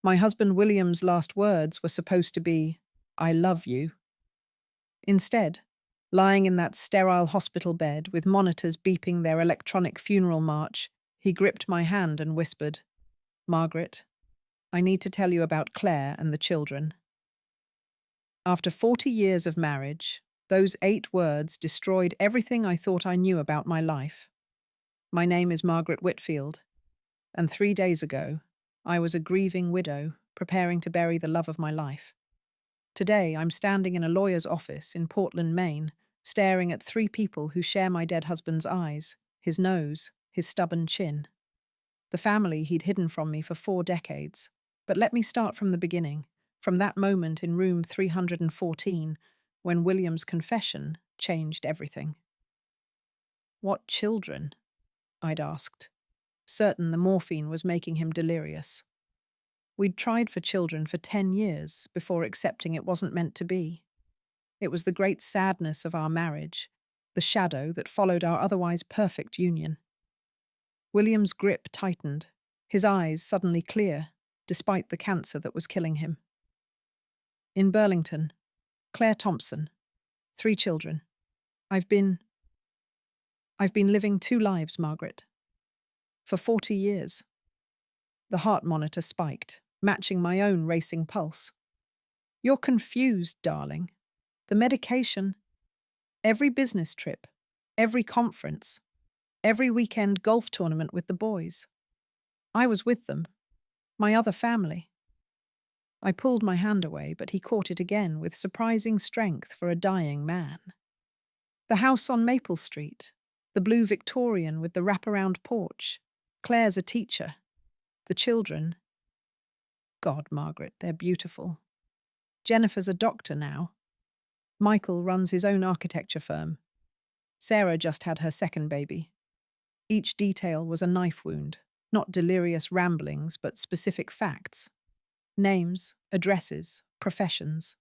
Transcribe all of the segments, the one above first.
My husband William's last words were supposed to be, "I love you." Instead, lying in that sterile hospital bed with monitors beeping their electronic funeral march, he gripped my hand and whispered, "Margaret, I need to tell you about Claire and the children." After 40 years of marriage, those 8 words destroyed everything I thought I knew about my life. My name is Margaret Whitfield, and 3 days ago, I was a grieving widow preparing to bury the love of my life. Today, I'm standing in a lawyer's office in Portland, Maine, staring at 3 people who share my dead husband's eyes, his nose, his stubborn chin. The family he'd hidden from me for 4 decades. But let me start from the beginning, from that moment in room 314, when William's confession changed everything. "What children?" I'd asked, certain the morphine was making him delirious. We'd tried for children for 10 years before accepting it wasn't meant to be. It was the great sadness of our marriage, the shadow that followed our otherwise perfect union. William's grip tightened, his eyes suddenly clear, despite the cancer that was killing him. "In Burlington, Claire Thompson, 3 children. I've been living 2 lives, Margaret. For 40 years. The heart monitor spiked, matching my own racing pulse. "You're confused, darling. The medication, every business trip, every conference, every weekend golf tournament with the boys. I was with them, my other family." I pulled my hand away, but he caught it again with surprising strength for a dying man. "The house on Maple Street, the blue Victorian with the wraparound porch. Claire's a teacher. The children. God, Margaret, they're beautiful. Jennifer's a doctor now. Michael runs his own architecture firm. Sarah just had her second baby. Each detail was a knife wound, not delirious ramblings, but specific facts. Names, addresses, professions.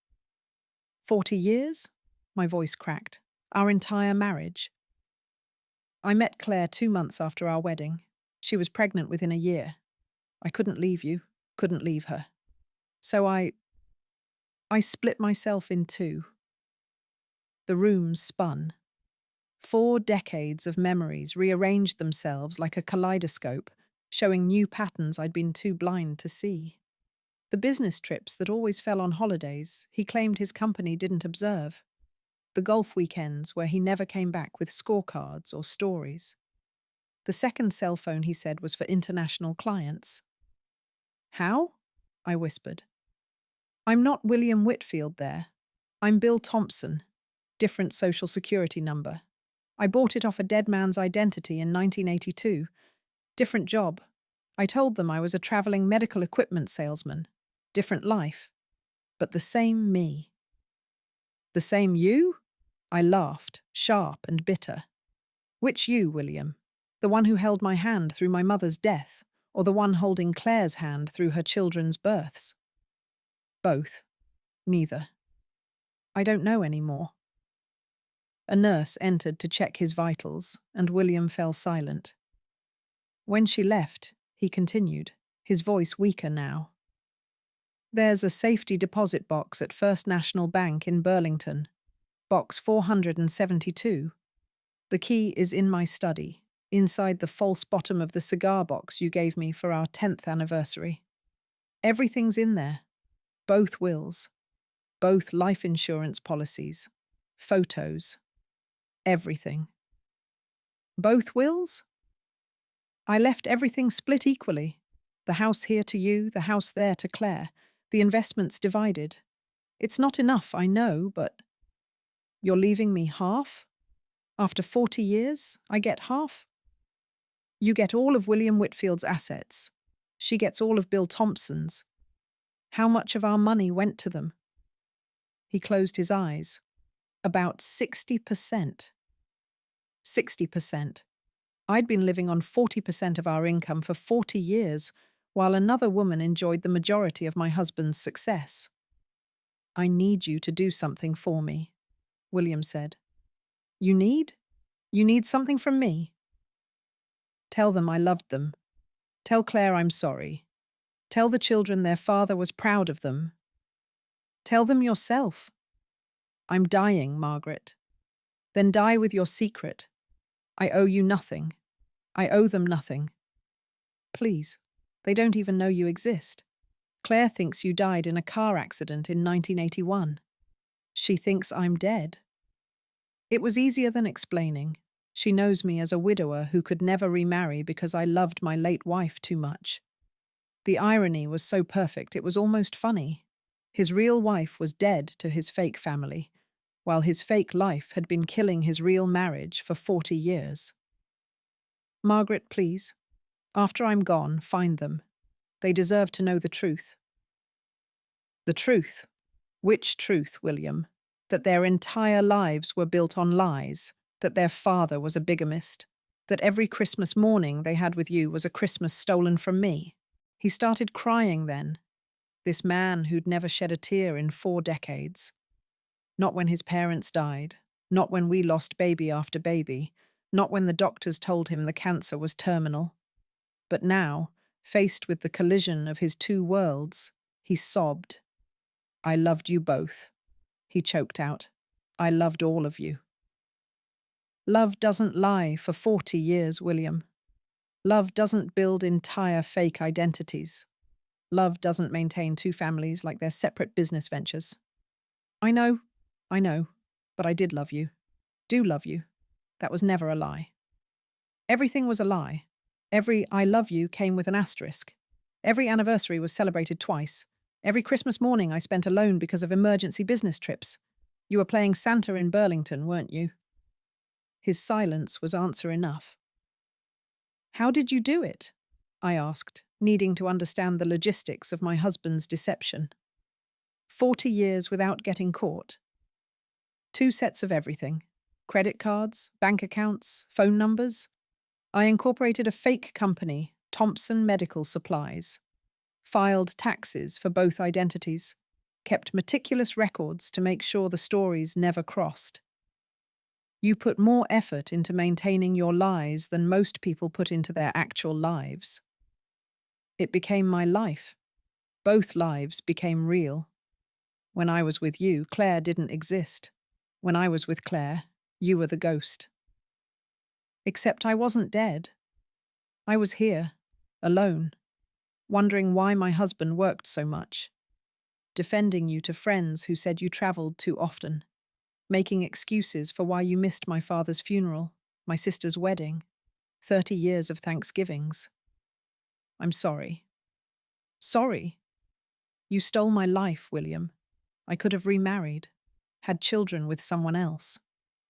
40 years? My voice cracked. Our entire marriage. I met Claire 2 months after our wedding. She was pregnant within a year. I couldn't leave you, couldn't leave her. So I split myself in 2. The room spun. 4 decades of memories rearranged themselves like a kaleidoscope, showing new patterns I'd been too blind to see. The business trips that always fell on holidays, he claimed his company didn't observe. The golf weekends where he never came back with scorecards or stories. The second cell phone, he said, was for international clients. "How?" I whispered. "I'm not William Whitfield there. I'm Bill Thompson. Different social security number. I bought it off a dead man's identity in 1982. Different job. I told them I was a traveling medical equipment salesman. Different life. But the same me." "The same you?" I laughed, sharp and bitter. "Which you, William? The one who held my hand through my mother's death, or the one holding Claire's hand through her children's births?" "Both. Neither. I don't know anymore." A nurse entered to check his vitals, and William fell silent. "When she left," he continued, his voice weaker now. "There's a safety deposit box at First National Bank in Burlington. Box 472. The key is in my study, inside the false bottom of the cigar box you gave me for our 10th anniversary. Everything's in there. Both wills. Both life insurance policies. Photos. Everything." "Both wills?" "I left everything split equally. The house here to you, the house there to Claire. The investments divided. It's not enough, I know, but—" "You're leaving me half? After 40 years, I get half?" "You get all of William Whitfield's assets. She gets all of Bill Thompson's. How much of our money went to them?" He closed his eyes. "About 60%. 60%. I'd been living on 40% of our income for 40 years, while another woman enjoyed the majority of my husband's success." "I need you to do something for me," William said. You need? You need something from me?" "Tell them I loved them. Tell Claire I'm sorry. Tell the children their father was proud of them. Tell them yourself. I'm dying, Margaret. Then die with your secret. I owe you nothing. I owe them nothing. Please. They don't even know you exist. Claire thinks you died in a car accident in 1981. She thinks I'm dead. It was easier than explaining. She knows me as a widower who could never remarry because I loved my late wife too much. The irony was so perfect it was almost funny. His real wife was dead to his fake family, while his fake life had been killing his real marriage for 40 years. Margaret, please. After I'm gone, find them. They deserve to know the truth. The truth? Which truth, William? That their entire lives were built on lies, that their father was a bigamist, that every Christmas morning they had with you was a Christmas stolen from me. He started crying then, this man who'd never shed a tear in 4 decades. Not when his parents died, not when we lost baby after baby, not when the doctors told him the cancer was terminal. But now, faced with the collision of his 2 worlds, he sobbed. I loved you both. He choked out. I loved all of you. Love doesn't lie for 40 years, William. Love doesn't build entire fake identities. Love doesn't maintain 2 families like they're separate business ventures. I know, but I did love you. Do love you. That was never a lie. Everything was a lie. Every I love you came with an asterisk. Every anniversary was celebrated twice. Every Christmas morning I spent alone because of emergency business trips. You were playing Santa in Burlington, weren't you? His silence was answer enough. How did you do it? I asked, needing to understand the logistics of my husband's deception. 40 years without getting caught. 2 sets of everything. Credit cards, bank accounts, phone numbers. I incorporated a fake company, Thompson Medical Supplies. Filed taxes for both identities. Kept meticulous records to make sure the stories never crossed. You put more effort into maintaining your lies than most people put into their actual lives. It became my life. Both lives became real. When I was with you, Claire didn't exist. When I was with Claire, you were the ghost. Except I wasn't dead. I was here, alone, wondering why my husband worked so much, defending you to friends who said you travelled too often, making excuses for why you missed my father's funeral, my sister's wedding, 30 years of Thanksgivings. I'm sorry. Sorry. You stole my life, William. I could have remarried, had children with someone else,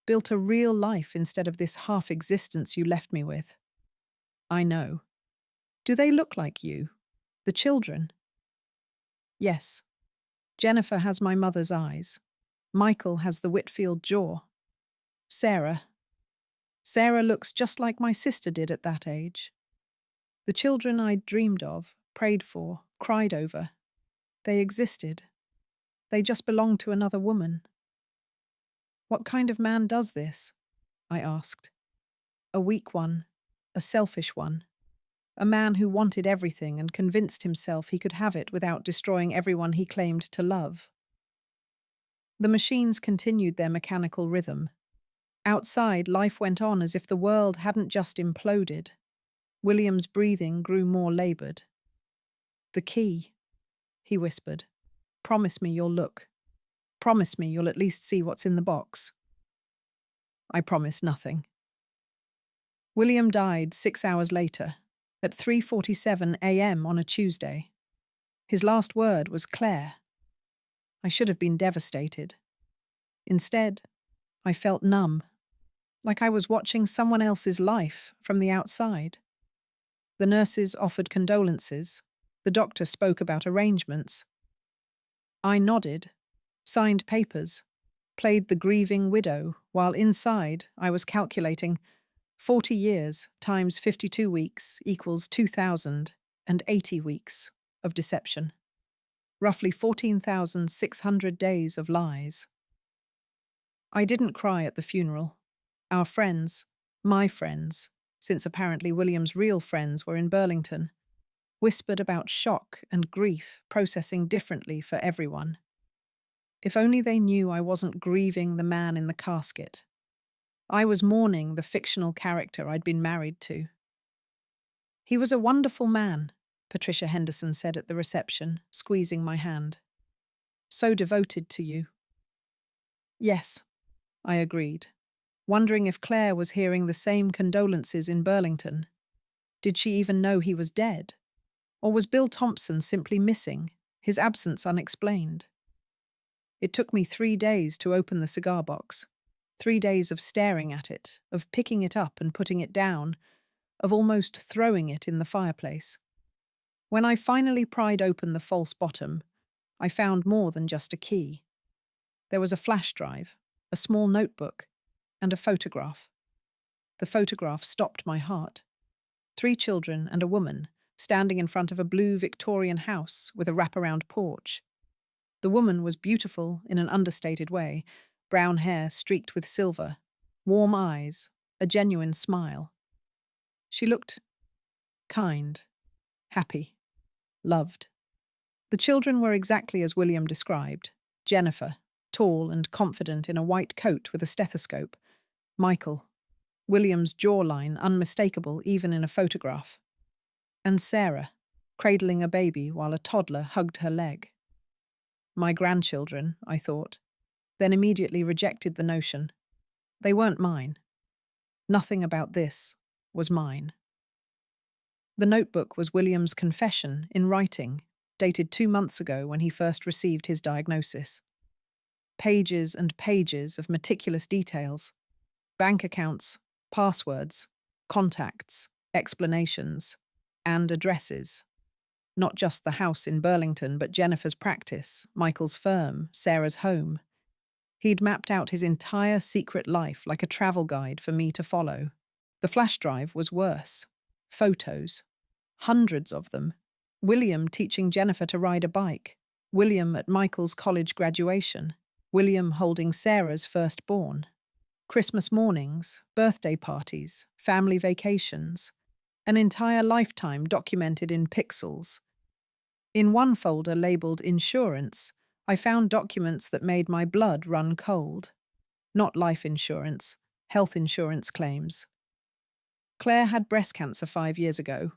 built a real life instead of this half-existence you left me with. I know. Do they look like you? The children? Yes. Jennifer has my mother's eyes. Michael has the Whitfield jaw. Sarah looks just like my sister did at that age. The children I'd dreamed of, prayed for, cried over. They existed. They just belonged to another woman. What kind of man does this? I asked. A weak one, a selfish one. A man who wanted everything and convinced himself he could have it without destroying everyone he claimed to love. The machines continued their mechanical rhythm. Outside, life went on as if the world hadn't just imploded. William's breathing grew more laboured. The key, he whispered. Promise me you'll look. Promise me you'll at least see what's in the box. I promised nothing. William died 6 hours later, at 3:47 a.m. on a Tuesday. His last word was Claire. I should have been devastated. Instead, I felt numb, like I was watching someone else's life from the outside. The nurses offered condolences. The doctor spoke about arrangements. I nodded, signed papers, played the grieving widow, while inside I was calculating 40 years times 52 weeks equals 2,080 weeks of deception. Roughly 14,600 days of lies. I didn't cry at the funeral. Our friends, my friends, since apparently William's real friends were in Burlington, whispered about shock and grief processing differently for everyone. If only they knew I wasn't grieving the man in the casket. I was mourning the fictional character I'd been married to. He was a wonderful man, Patricia Henderson said at the reception, squeezing my hand. So devoted to you. Yes, I agreed, wondering if Claire was hearing the same condolences in Burlington. Did she even know he was dead? Or was Bill Thompson simply missing, his absence unexplained? It took me 3 days to open the cigar box. 3 days of staring at it, of picking it up and putting it down, of almost throwing it in the fireplace. When I finally pried open the false bottom, I found more than just a key. There was a flash drive, a small notebook, and a photograph. The photograph stopped my heart. 3 children and a woman, standing in front of a blue Victorian house with a wraparound porch. The woman was beautiful in an understated way, brown hair streaked with silver, warm eyes, a genuine smile. She looked kind, happy, loved. The children were exactly as William described. Jennifer, tall and confident in a white coat with a stethoscope. Michael, William's jawline unmistakable even in a photograph. And Sarah, cradling a baby while a toddler hugged her leg. My grandchildren, I thought, then immediately rejected the notion. They weren't mine. Nothing about this was mine. The notebook was William's confession in writing, dated 2 months ago when he first received his diagnosis. Pages and pages of meticulous details. Bank accounts, passwords, contacts, explanations, and addresses. Not just the house in Burlington, but Jennifer's practice, Michael's firm, Sarah's home. He'd mapped out his entire secret life like a travel guide for me to follow. The flash drive was worse. Photos. Hundreds of them. William teaching Jennifer to ride a bike. William at Michael's college graduation. William holding Sarah's firstborn. Christmas mornings, birthday parties, family vacations. An entire lifetime documented in pixels. In one folder labeled Insurance, I found documents that made my blood run cold. Not life insurance, health insurance claims. Claire had breast cancer 5 years ago.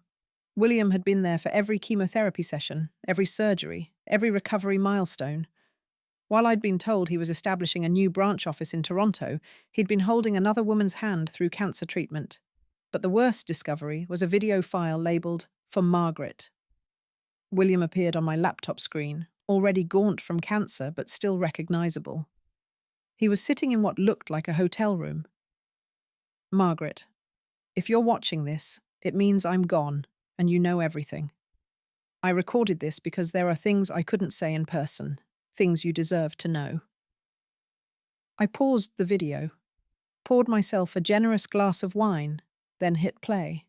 William had been there for every chemotherapy session, every surgery, every recovery milestone. While I'd been told he was establishing a new branch office in Toronto, he'd been holding another woman's hand through cancer treatment. But the worst discovery was a video file labeled For Margaret. William appeared on my laptop screen, already gaunt from cancer but still recognizable. He was sitting in what looked like a hotel room. Margaret, if you're watching this, it means I'm gone, and you know everything. I recorded this because there are things I couldn't say in person, things you deserve to know. I paused the video, poured myself a generous glass of wine, then hit play.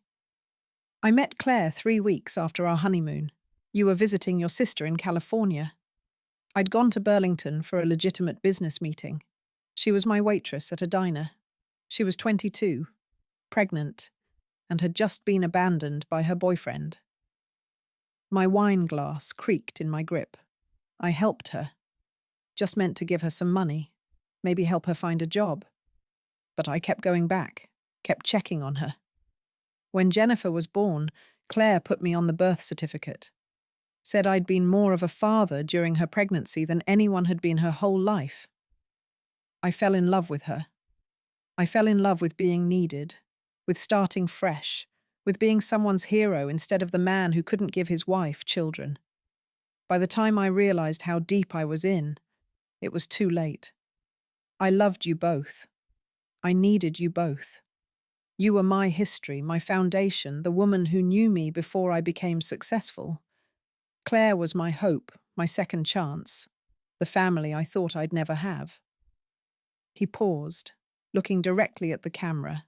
I met Claire 3 weeks after our honeymoon. You were visiting your sister in California. I'd gone to Burlington for a legitimate business meeting. She was my waitress at a diner. She was 22, pregnant, and had just been abandoned by her boyfriend. My wine glass creaked in my grip. I helped her. Just meant to give her some money, maybe help her find a job. But I kept going back, kept checking on her. When Jennifer was born, Claire put me on the birth certificate. Said I'd been more of a father during her pregnancy than anyone had been her whole life. I fell in love with her. I fell in love with being needed, with starting fresh, with being someone's hero instead of the man who couldn't give his wife children. By the time I realized how deep I was in, it was too late. I loved you both. I needed you both. You were my history, my foundation, the woman who knew me before I became successful. Claire was my hope, my second chance, the family I thought I'd never have. He paused, looking directly at the camera.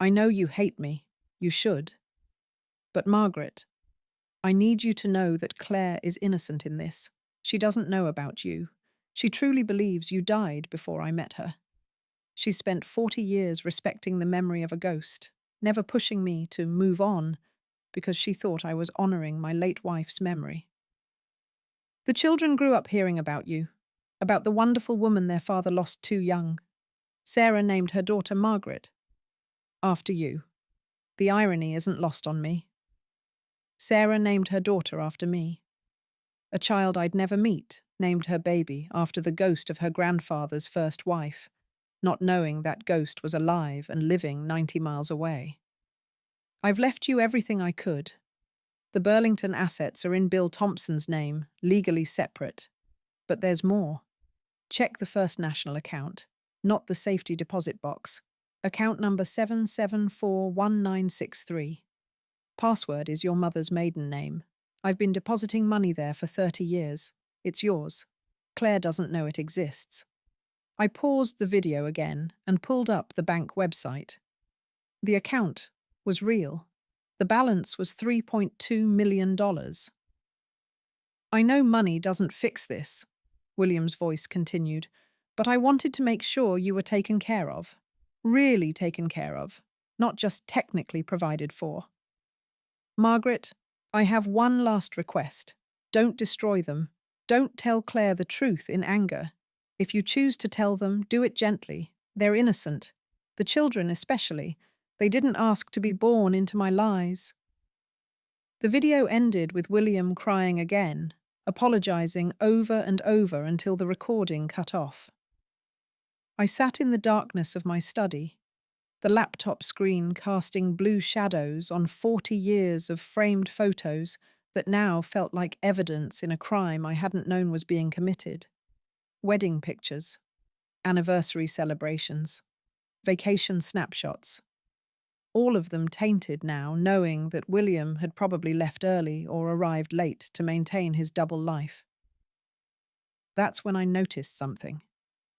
I know you hate me. You should. But Margaret, I need you to know that Claire is innocent in this. She doesn't know about you. She truly believes you died before I met her. She's spent 40 years respecting the memory of a ghost, never pushing me to move on, because she thought I was honoring my late wife's memory. The children grew up hearing about you, about the wonderful woman their father lost too young. Sarah named her daughter Margaret, after you. The irony isn't lost on me. Sarah named her daughter after me. A child I'd never meet named her baby after the ghost of her grandfather's first wife, not knowing that ghost was alive and living 90 miles away. I've left you everything I could. The Burlington assets are in Bill Thompson's name, legally separate. But there's more. Check the First National account, not the safety deposit box. Account number 7741963. Password is your mother's maiden name. I've been depositing money there for 30 years. It's yours. Claire doesn't know it exists. I paused the video again and pulled up the bank website. The account was real. The balance was $3.2 million. I know money doesn't fix this, William's voice continued, but I wanted to make sure you were taken care of. Really taken care of, not just technically provided for. Margaret, I have one last request. Don't destroy them. Don't tell Claire the truth in anger. If you choose to tell them, do it gently. They're innocent. The children especially. They didn't ask to be born into my lies. The video ended with William crying again, apologizing over and over until the recording cut off. I sat in the darkness of my study, the laptop screen casting blue shadows on 40 years of framed photos that now felt like evidence in a crime I hadn't known was being committed. Wedding pictures, anniversary celebrations, vacation snapshots. All of them tainted now, knowing that William had probably left early or arrived late to maintain his double life. That's when I noticed something.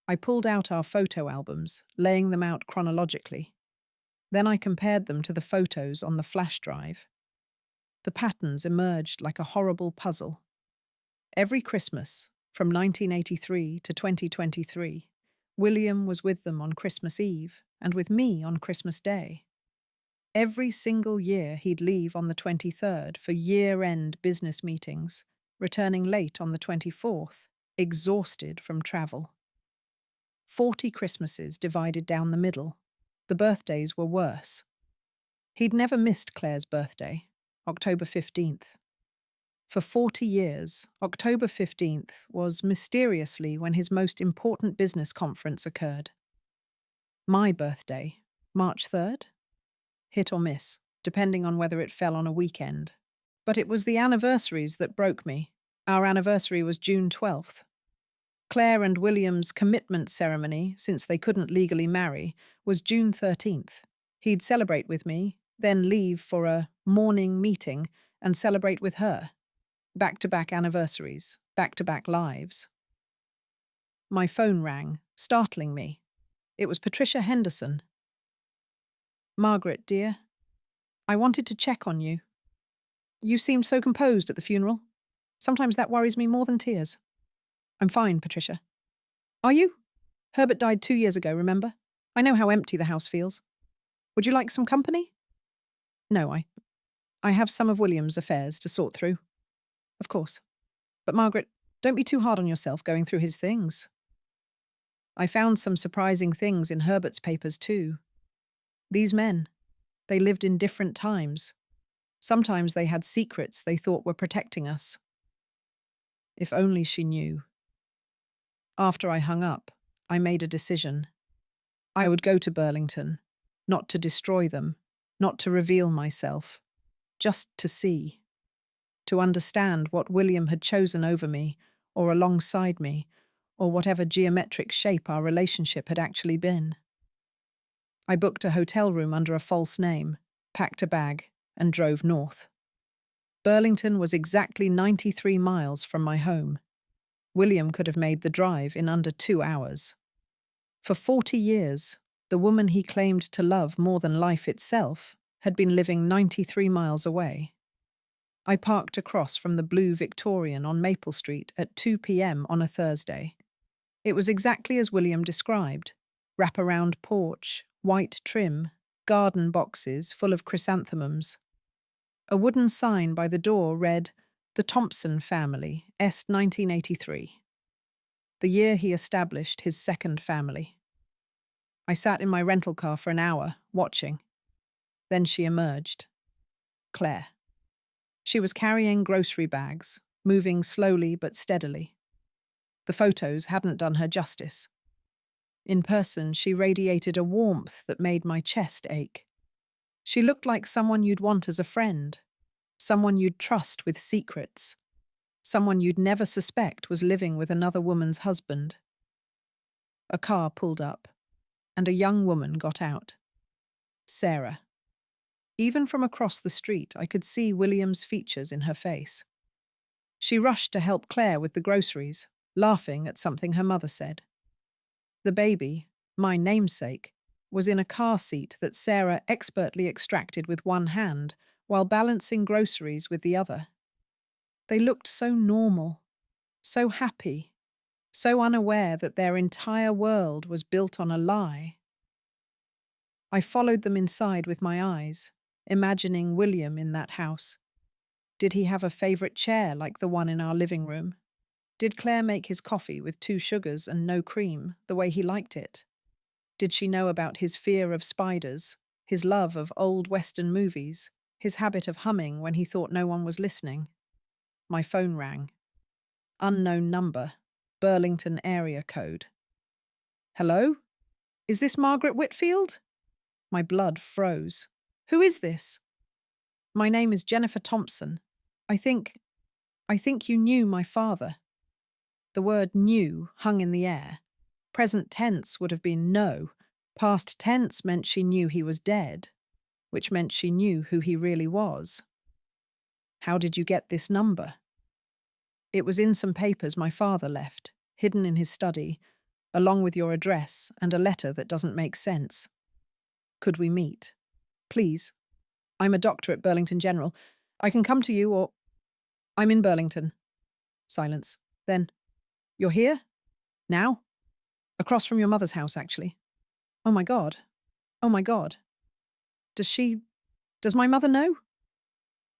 I pulled out our photo albums, laying them out chronologically. Then I compared them to the photos on the flash drive. The patterns emerged like a horrible puzzle. Every Christmas, from 1983 to 2023, William was with them on Christmas Eve and with me on Christmas Day. Every single year he'd leave on the 23rd for year-end business meetings, returning late on the 24th, exhausted from travel. 40 Christmases divided down the middle. The birthdays were worse. He'd never missed Claire's birthday, October 15th. For 40 years, October 15th was mysteriously when his most important business conference occurred. My birthday, March 3rd? Hit or miss, depending on whether it fell on a weekend. But it was the anniversaries that broke me. Our anniversary was June 12th. Claire and William's commitment ceremony, since they couldn't legally marry, was June 13th. He'd celebrate with me, then leave for a morning meeting and celebrate with her. Back-to-back anniversaries, back-to-back lives. My phone rang, startling me. It was Patricia Henderson. Margaret, dear, I wanted to check on you. You seemed so composed at the funeral. Sometimes that worries me more than tears. I'm fine, Patricia. Are you? Herbert died 2 years ago, remember? I know how empty the house feels. Would you like some company? No, I have some of William's affairs to sort through. Of course. But Margaret, don't be too hard on yourself going through his things. I found some surprising things in Herbert's papers too. These men, they lived in different times. Sometimes they had secrets they thought were protecting us. If only she knew. After I hung up, I made a decision. I would go to Burlington, not to destroy them, not to reveal myself, just to see. To understand what William had chosen over me, or alongside me, or whatever geometric shape our relationship had actually been. I booked a hotel room under a false name, packed a bag, and drove north. Burlington was exactly 93 miles from my home. William could have made the drive in under 2 hours. For 40 years, the woman he claimed to love more than life itself had been living 93 miles away. I parked across from the Blue Victorian on Maple Street at 2 p.m. on a Thursday. It was exactly as William described. Wraparound porch, white trim, garden boxes full of chrysanthemums. A wooden sign by the door read, "The Thompson Family, S. 1983." The year he established his second family. I sat in my rental car for an hour, watching. Then she emerged. Claire. She was carrying grocery bags, moving slowly but steadily. The photos hadn't done her justice. In person, she radiated a warmth that made my chest ache. She looked like someone you'd want as a friend, someone you'd trust with secrets, someone you'd never suspect was living with another woman's husband. A car pulled up, and a young woman got out. Sarah. Even from across the street, I could see William's features in her face. She rushed to help Claire with the groceries, laughing at something her mother said. The baby, my namesake, was in a car seat that Sarah expertly extracted with one hand while balancing groceries with the other. They looked so normal, so happy, so unaware that their entire world was built on a lie. I followed them inside with my eyes, imagining William in that house. Did he have a favorite chair like the one in our living room? Did Claire make his coffee with 2 sugars and no cream, the way he liked it? Did she know about his fear of spiders, his love of old Western movies, his habit of humming when he thought no one was listening? My phone rang. Unknown number, Burlington area code. Hello? Is this Margaret Whitfield? My blood froze. Who is this? My name is Jennifer Thompson. I think you knew my father. The word knew hung in the air. Present tense would have been no. Past tense meant she knew he was dead, which meant she knew who he really was. How did you get this number? It was in some papers my father left, hidden in his study, along with your address and a letter that doesn't make sense. Could we meet? Please. I'm a doctor at Burlington General. I can come to you or... I'm in Burlington. Silence. Then, you're here? Now? Across from your mother's house, actually. Oh my God. Oh my God. Does my mother know?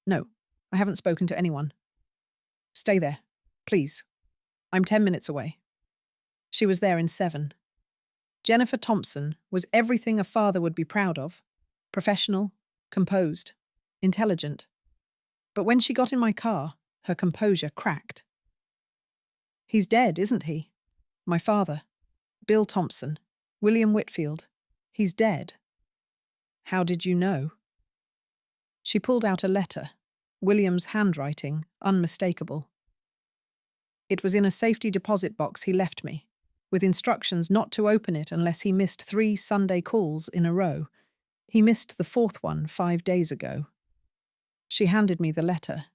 No, I haven't spoken to anyone. Stay there, please. I'm 10 minutes away. She was there in 7. Jennifer Thompson was everything a father would be proud of. Professional, composed, intelligent. But when she got in my car, her composure cracked. He's dead, isn't he? My father, Bill Thompson, William Whitfield. He's dead. How did you know? She pulled out a letter, William's handwriting, unmistakable. It was in a safety deposit box he left me, with instructions not to open it unless he missed 3 Sunday calls in a row. He missed the 4th one 5 days ago. She handed me the letter.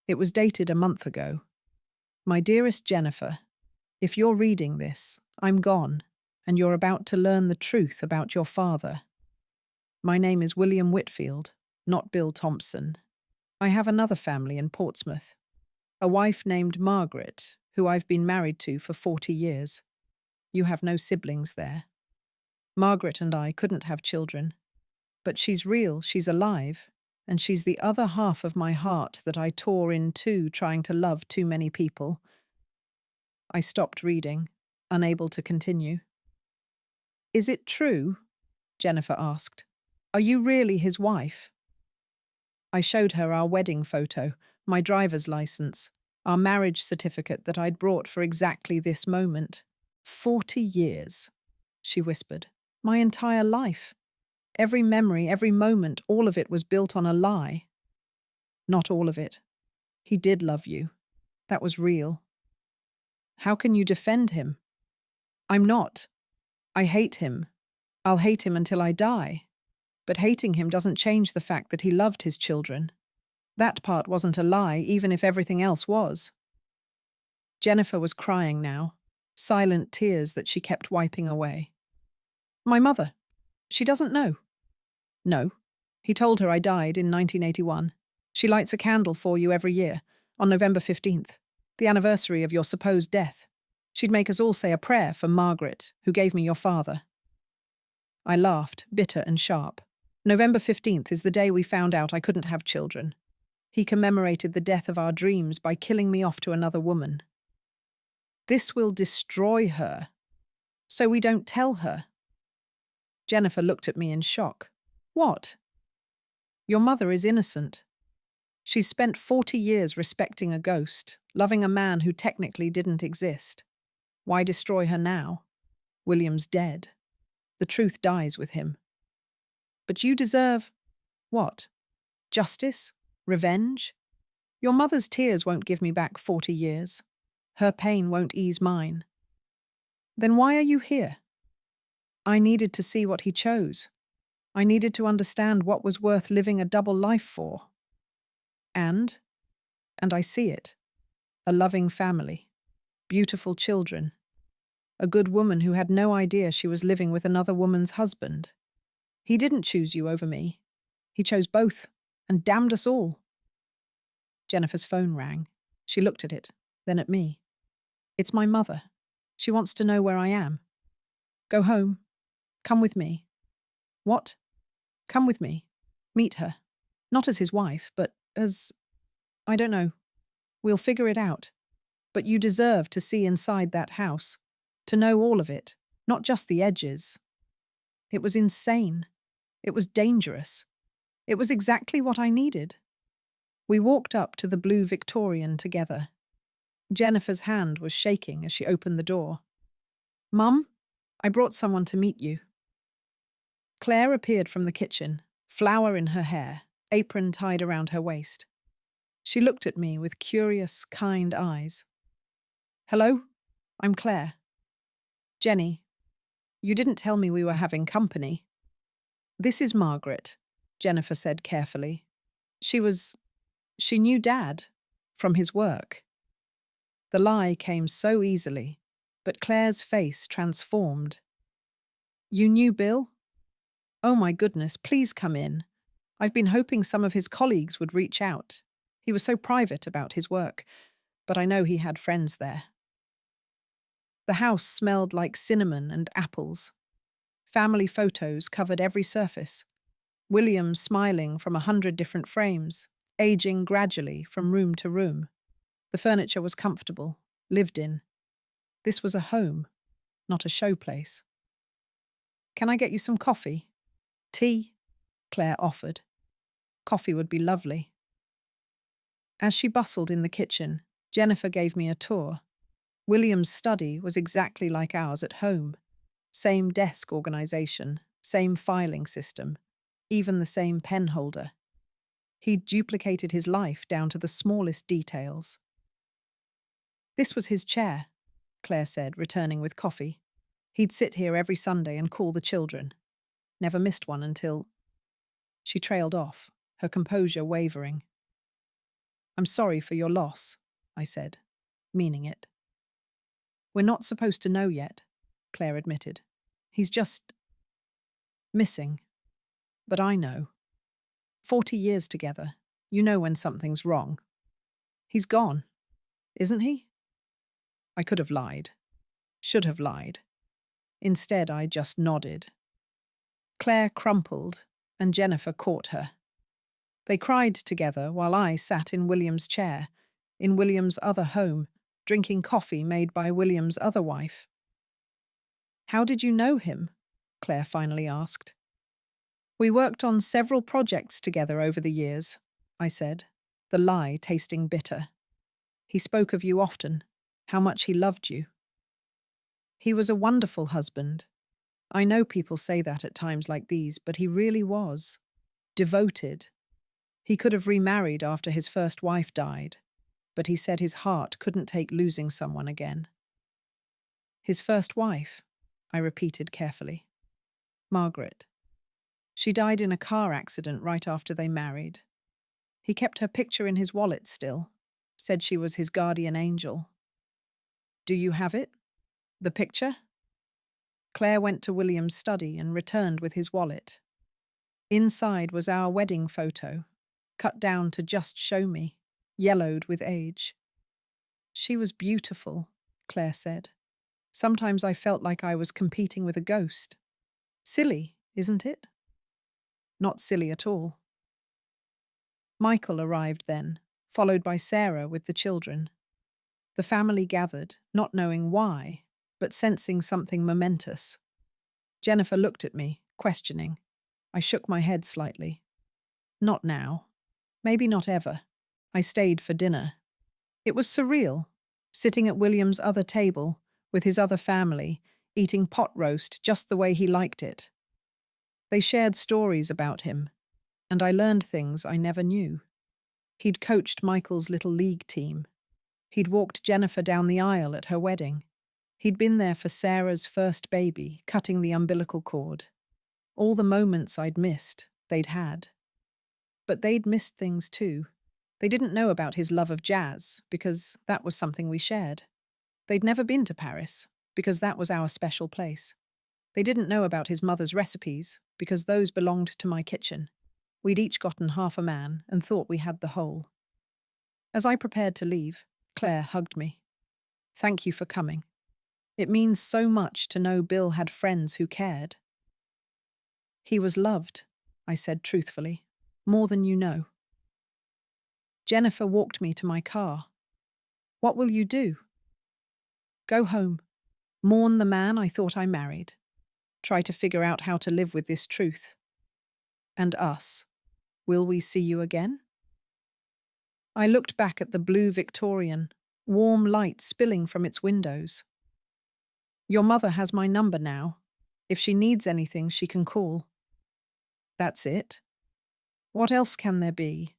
It was dated a month ago. My dearest Jennifer, if you're reading this, I'm gone, and you're about to learn the truth about your father. My name is William Whitfield, not Bill Thompson. I have another family in Portsmouth, a wife named Margaret, who I've been married to for 40 years. You have no siblings there. Margaret and I couldn't have children, but she's real, she's alive, and she's the other half of my heart that I tore in two trying to love too many people. I stopped reading, unable to continue. Is it true? Jennifer asked. Are you really his wife? I showed her our wedding photo, my driver's license, our marriage certificate that I'd brought for exactly this moment. 40 years, she whispered. My entire life. Every memory, every moment, all of it was built on a lie. Not all of it. He did love you. That was real. How can you defend him? I'm not. I hate him. I'll hate him until I die. But hating him doesn't change the fact that he loved his children. That part wasn't a lie, even if everything else was. Jennifer was crying now, silent tears that she kept wiping away. My mother. She doesn't know. No. He told her I died in 1981. She lights a candle for you every year, on November 15th, the anniversary of your supposed death. She'd make us all say a prayer for Margaret, who gave me your father. I laughed, bitter and sharp. November 15th is the day we found out I couldn't have children. He commemorated the death of our dreams by killing me off to another woman. This will destroy her, so we don't tell her. Jennifer looked at me in shock. What? Your mother is innocent. She's spent 40 years respecting a ghost, loving a man who technically didn't exist. Why destroy her now? William's dead. The truth dies with him. But you deserve… what? Justice? Revenge? Your mother's tears won't give me back 40 years. Her pain won't ease mine. Then why are you here? I needed to see what he chose. I needed to understand what was worth living a double life for. And I see it. A loving family. Beautiful children. A good woman who had no idea she was living with another woman's husband. He didn't choose you over me. He chose both, and damned us all. Jennifer's phone rang. She looked at it, then at me. It's my mother. She wants to know where I am. Go home. Come with me. What? Come with me. Meet her. Not as his wife, but as… I don't know. We'll figure it out. But you deserve to see inside that house. To know all of it, not just the edges. It was insane. It was dangerous. It was exactly what I needed. We walked up to the blue Victorian together. Jennifer's hand was shaking as she opened the door. Mum, I brought someone to meet you. Claire appeared from the kitchen, flower in her hair, apron tied around her waist. She looked at me with curious, kind eyes. Hello, I'm Claire. Jenny, you didn't tell me we were having company. This is Margaret, Jennifer said carefully. She knew Dad from his work. The lie came so easily, but Claire's face transformed. You knew Bill? Oh my goodness, please come in. I've been hoping some of his colleagues would reach out. He was so private about his work, but I know he had friends there. The house smelled like cinnamon and apples. Family photos covered every surface. William smiling from 100 different frames, aging gradually from room to room. The furniture was comfortable, lived in. This was a home, not a showplace. Can I get you some coffee? Tea? Claire offered. Coffee would be lovely. As she bustled in the kitchen, Jennifer gave me a tour. William's study was exactly like ours at home. Same desk organization, same filing system, even the same pen holder. He'd duplicated his life down to the smallest details. This was his chair, Claire said, returning with coffee. He'd sit here every Sunday and call the children. Never missed one until… She trailed off, her composure wavering. I'm sorry for your loss, I said, meaning it. We're not supposed to know yet, Claire admitted. He's just… missing. But I know. 40 years together. You know when something's wrong. He's gone, isn't he? I could have lied. Should have lied. Instead, I just nodded. Claire crumpled, and Jennifer caught her. They cried together while I sat in William's chair, in William's other home, drinking coffee made by William's other wife. How did you know him? Claire finally asked. We worked on several projects together over the years, I said, the lie tasting bitter. He spoke of you often, how much he loved you. He was a wonderful husband. I know people say that at times like these, but he really was. Devoted. He could have remarried after his first wife died, but he said his heart couldn't take losing someone again. His first wife, I repeated carefully. Margaret. She died in a car accident right after they married. He kept her picture in his wallet still, said she was his guardian angel. Do you have it? The picture? Claire went to William's study and returned with his wallet. Inside was our wedding photo, cut down to just show me, yellowed with age. She was beautiful, Claire said. Sometimes I felt like I was competing with a ghost. Silly, isn't it? Not silly at all. Michael arrived then, followed by Sarah with the children. The family gathered, not knowing why, but sensing something momentous. Jennifer looked at me, questioning. I shook my head slightly. Not now. Maybe not ever. I stayed for dinner. It was surreal, sitting at William's other table, with his other family, eating pot roast just the way he liked it. They shared stories about him, and I learned things I never knew. He'd coached Michael's little league team. He'd walked Jennifer down the aisle at her wedding. He'd been there for Sarah's first baby, cutting the umbilical cord. All the moments I'd missed, they'd had. But they'd missed things too. They didn't know about his love of jazz, because that was something we shared. They'd never been to Paris, because that was our special place. They didn't know about his mother's recipes, because those belonged to my kitchen. We'd each gotten half a man and thought we had the whole. As I prepared to leave, Claire hugged me. Thank you for coming. It means so much to know Bill had friends who cared. He was loved, I said truthfully, more than you know. Jennifer walked me to my car. What will you do? Go home. Mourn the man I thought I married. Try to figure out how to live with this truth. And us. Will we see you again? I looked back at the blue Victorian, warm light spilling from its windows. Your mother has my number now. If she needs anything, she can call. That's it? What else can there be?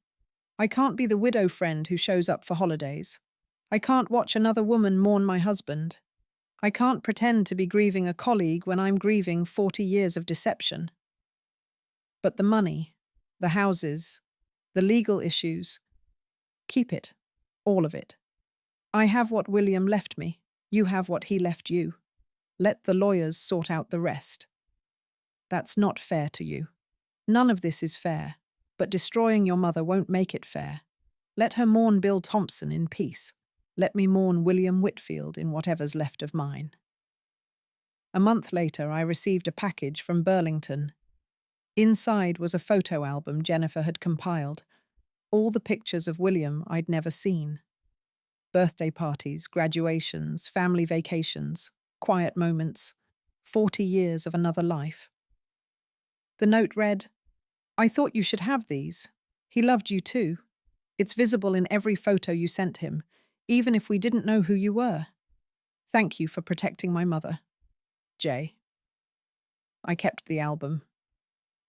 I can't be the widow friend who shows up for holidays. I can't watch another woman mourn my husband. I can't pretend to be grieving a colleague when I'm grieving 40 years of deception. But the money, the houses, the legal issues, keep it, all of it. I have what William left me. You have what he left you. Let the lawyers sort out the rest. That's not fair to you. None of this is fair, but destroying your mother won't make it fair. Let her mourn Bill Thompson in peace. Let me mourn William Whitfield in whatever's left of mine. A month later, I received a package from Burlington. Inside was a photo album Jennifer had compiled, all the pictures of William I'd never seen. Birthday parties, graduations, family vacations, quiet moments, 40 years of another life. The note read, I thought you should have these. He loved you too. It's visible in every photo you sent him, even if we didn't know who you were. Thank you for protecting my mother. Jay. I kept the album.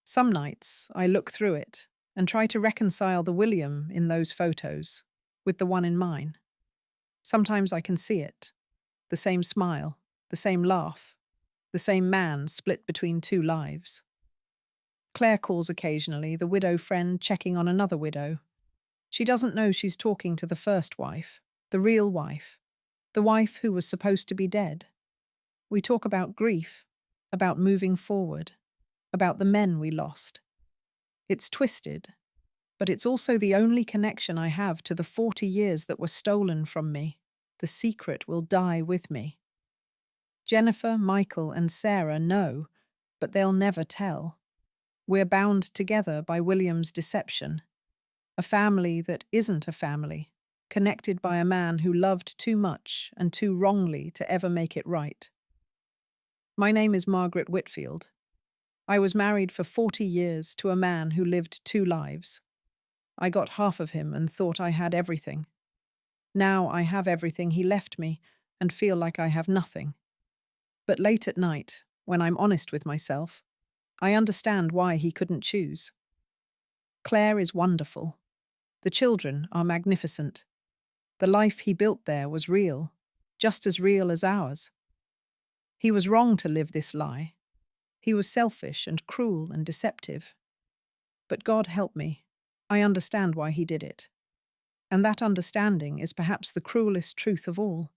Some nights I look through it and try to reconcile the William in those photos with the one in mine. Sometimes I can see it, the same smile, the same laugh, the same man split between two lives. Claire calls occasionally, the widow friend checking on another widow. She doesn't know she's talking to the first wife, the real wife, the wife who was supposed to be dead. We talk about grief, about moving forward, about the men we lost. It's twisted, but it's also the only connection I have to the 40 years that were stolen from me. The secret will die with me. Jennifer, Michael, and Sarah know, but they'll never tell. We're bound together by William's deception. A family that isn't a family, connected by a man who loved too much and too wrongly to ever make it right. My name is Margaret Whitfield. I was married for 40 years to a man who lived two lives. I got half of him and thought I had everything. Now I have everything he left me and feel like I have nothing. But late at night, when I'm honest with myself, I understand why he couldn't choose. Claire is wonderful. The children are magnificent. The life he built there was real, just as real as ours. He was wrong to live this lie. He was selfish and cruel and deceptive. But God help me, I understand why he did it. And that understanding is perhaps the cruelest truth of all.